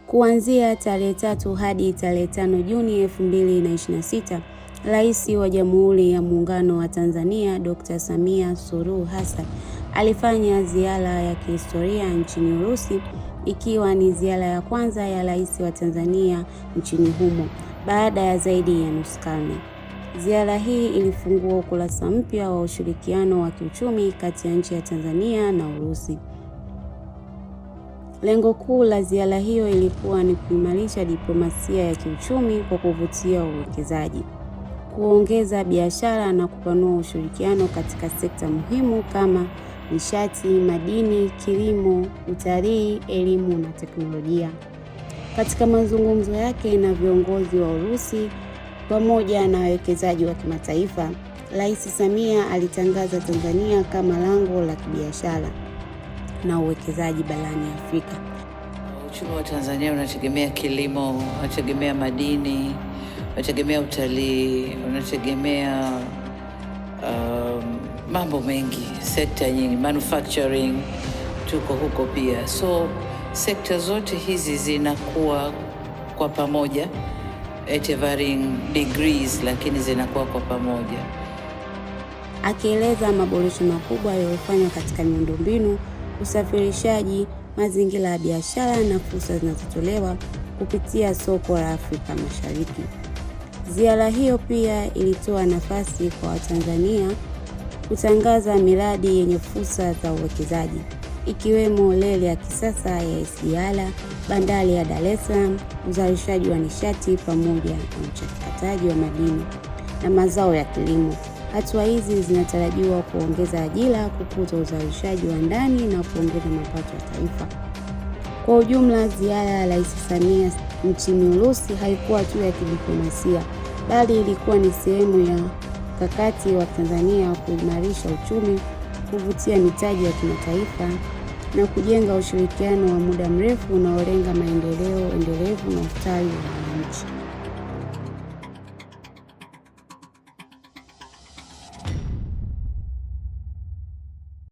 Kuanzia tarehe 3 hadi tarehe 5 Juni 2026, Rais wa Jamhuri ya Muungano wa Tanzania Dr. Samia Suluhu Hassan alifanya ziara ya kihistoria nchini Urusi, ikiwa ni ziara ya kwanza ya rais wa Tanzania nchini humo baada ya zaidi ya nusu karne. Ziara hii ilifungua ukurasa mpya wa ushirikiano wa kiuchumi kati ya nchi ya Tanzania na Urusi. Lengo kuu la ziara hiyo ilikuwa ni kuimarisha diplomasia ya kiuchumi kwa kuvutia uwekezaji, kuongeza biashara na kupanua ushirikiano katika sekta muhimu kama nishati, madini, kilimo, utalii, elimu na teknolojia. Katika mazungumzo yake na viongozi wa Urusi pamoja na wawekezaji wa kimataifa, Rais Samia alitangaza Tanzania kama lango la kibiashara na uwekezaji barani Afrika. Uchumi wa Tanzania unategemea kilimo, unategemea madini, unategemea utalii, unategemea mambo mengi, sekta nyingi, manufacturing, tuko huko pia. So sekta zote hizi zinakuwa kwa pamoja at varying degrees, lakini zinakuwa kwa pamoja. Akieleza maboresho makubwa yaliyofanywa katika miundombinu, usafirishaji, mazingira ya biashara na fursa zinazotolewa kupitia soko la Afrika Mashariki. Ziara hiyo pia ilitoa nafasi kwa Watanzania kutangaza miradi yenye fursa za uwekezaji, ikiwemo reli ya kisasa ya SGR, bandari ya Dar es Salaam, uzalishaji wa nishati pamoja na uchakataji wa madini na mazao ya kilimo. Hatua hizi zinatarajiwa kuongeza ajira, kukuza uzalishaji wa ndani na kuongeza mapato ya taifa. Kwa ujumla, ziara ya Rais Samia nchini Urusi haikuwa tu ya kidiplomasia, bali ilikuwa ni sehemu ya mkakati wa Tanzania wa kuimarisha uchumi, kuvutia mitaji ya kimataifa na kujenga ushirikiano wa muda mrefu unaolenga maendeleo endelevu na ustawi wa wananchi.